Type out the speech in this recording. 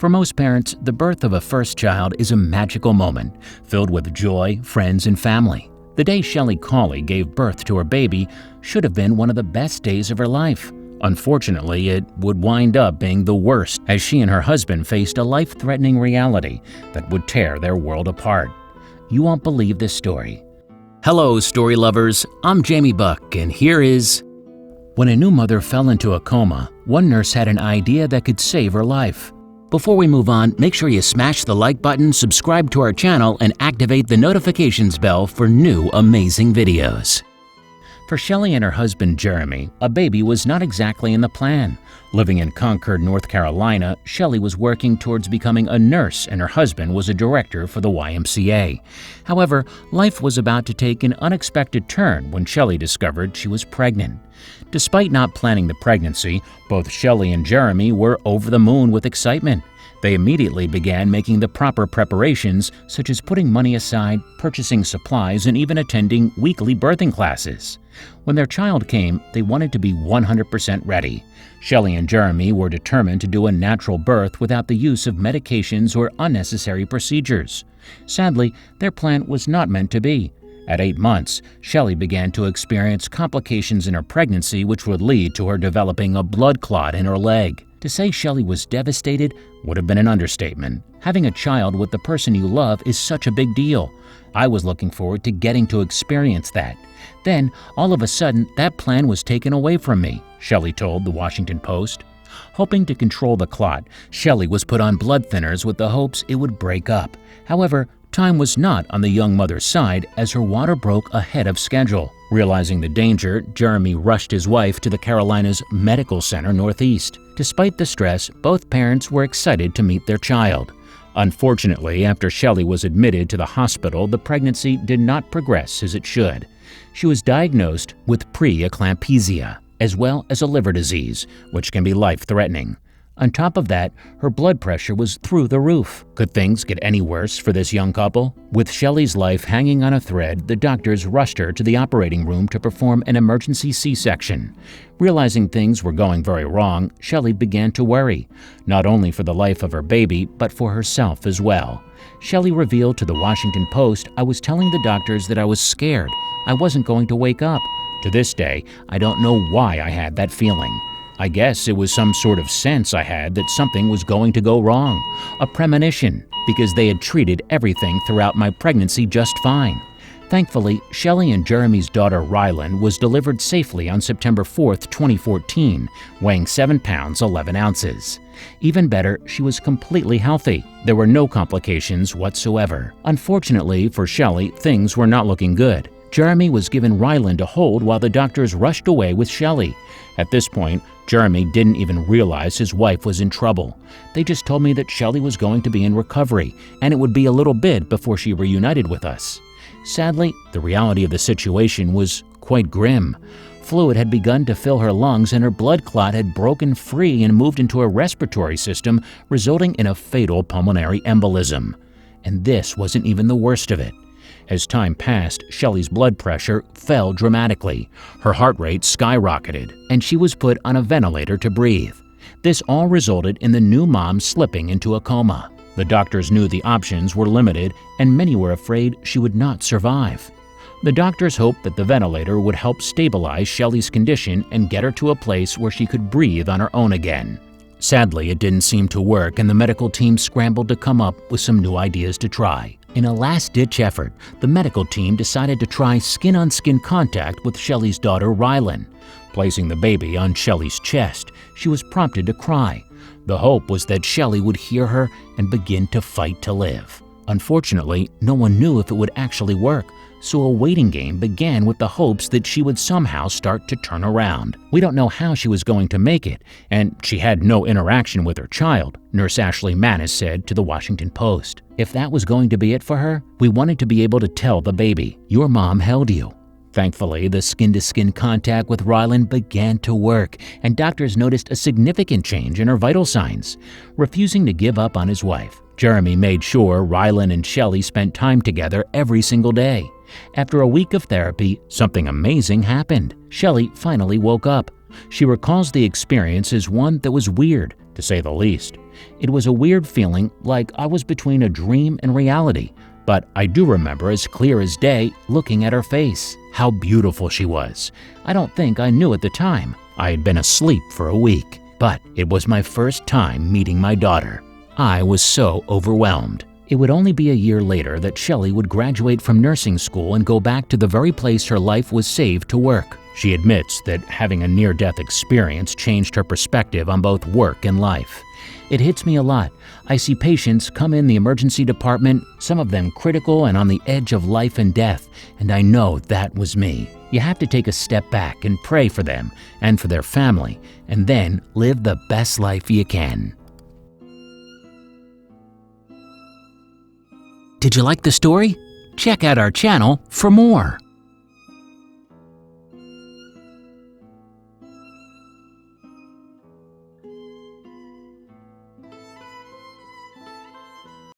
For most parents, the birth of a first child is a magical moment, filled with joy, friends, and family. The day Shelly Cawley gave birth to her baby should have been one of the best days of her life. Unfortunately, it would wind up being the worst as she and her husband faced a life-threatening reality that would tear their world apart. You won't believe this story. Hello, story lovers. I'm Jamie Buck, and here is... When a new mother fell into a coma, one nurse had an idea that could save her life. Before we move on, make sure you smash the like button, subscribe to our channel, and activate the notifications bell for new amazing videos. For Shelly and her husband Jeremy, a baby was not exactly in the plan. Living in Concord, North Carolina, Shelly was working towards becoming a nurse and her husband was a director for the YMCA. However, life was about to take an unexpected turn when Shelly discovered she was pregnant. Despite not planning the pregnancy, both Shelly and Jeremy were over the moon with excitement. They immediately began making the proper preparations, such as putting money aside, purchasing supplies, and even attending weekly birthing classes. When their child came, they wanted to be 100% ready. Shelly and Jeremy were determined to do a natural birth without the use of medications or unnecessary procedures. Sadly, their plan was not meant to be. At 8 months, Shelly began to experience complications in her pregnancy which would lead to her developing a blood clot in her leg. To say Shelly was devastated would have been an understatement. Having a child with the person you love is such a big deal. I was looking forward to getting to experience that. Then, all of a sudden, that plan was taken away from me, Shelly told the Washington Post. Hoping to control the clot, Shelly was put on blood thinners with the hopes it would break up. However, time was not on the young mother's side as her water broke ahead of schedule. Realizing the danger, Jeremy rushed his wife to the Carolinas Medical Center Northeast. Despite the stress, both parents were excited to meet their child. Unfortunately, after Shelly was admitted to the hospital, the pregnancy did not progress as it should. She was diagnosed with pre-eclampsia, as well as a liver disease, which can be life-threatening. On top of that, her blood pressure was through the roof. Could things get any worse for this young couple? With Shelly's life hanging on a thread, the doctors rushed her to the operating room to perform an emergency C-section. Realizing things were going very wrong, Shelly began to worry, not only for the life of her baby, but for herself as well. Shelly revealed to the Washington Post, "I was telling the doctors that I was scared. I wasn't going to wake up. To this day, I don't know why I had that feeling. I guess it was some sort of sense I had that something was going to go wrong, a premonition, because they had treated everything throughout my pregnancy just fine." Thankfully, Shelly and Jeremy's daughter Rylan was delivered safely on September 4, 2014, weighing 7 pounds 11 ounces. Even better, she was completely healthy. There were no complications whatsoever. Unfortunately for Shelly, things were not looking good. Jeremy was given Rylan to hold while the doctors rushed away with Shelly. At this point, Jeremy didn't even realize his wife was in trouble. "They just told me that Shelly was going to be in recovery, and it would be a little bit before she reunited with us." Sadly, the reality of the situation was quite grim. Fluid had begun to fill her lungs and her blood clot had broken free and moved into her respiratory system, resulting in a fatal pulmonary embolism. And this wasn't even the worst of it. As time passed, Shelly's blood pressure fell dramatically. Her heart rate skyrocketed, and she was put on a ventilator to breathe. This all resulted in the new mom slipping into a coma. The doctors knew the options were limited, and many were afraid she would not survive. The doctors hoped that the ventilator would help stabilize Shelly's condition and get her to a place where she could breathe on her own again. Sadly, it didn't seem to work, and the medical team scrambled to come up with some new ideas to try. In a last-ditch effort, the medical team decided to try skin-on-skin contact with Shelly's daughter Rylan. Placing the baby on Shelly's chest, she was prompted to cry. The hope was that Shelly would hear her and begin to fight to live. Unfortunately, no one knew if it would actually work, so a waiting game began with the hopes that she would somehow start to turn around. "We don't know how she was going to make it, and she had no interaction with her child," Nurse Ashley Manis said to the Washington Post. "If that was going to be it for her, we wanted to be able to tell the baby, 'Your mom held you.'" Thankfully, the skin-to-skin contact with Rylan began to work, and doctors noticed a significant change in her vital signs. Refusing to give up on his wife, Jeremy made sure Rylan and Shelly spent time together every single day. After a week of therapy, something amazing happened. Shelly finally woke up. She recalls the experience as one that was weird, to say the least. It was a weird feeling, like I was between a dream and reality, but I do remember as clear as day looking at her face, how beautiful she was. I don't think I knew at the time. I had been asleep for a week, but it was my first time meeting my daughter. I was so overwhelmed. It would only be a year later that Shelly would graduate from nursing school and go back to the very place her life was saved to work. She admits that having a near-death experience changed her perspective on both work and life. It hits me a lot. I see patients come in the emergency department, some of them critical and on the edge of life and death, and I know that was me. You have to take a step back and pray for them and for their family, and then live the best life you can. Did you like the story? Check out our channel for more.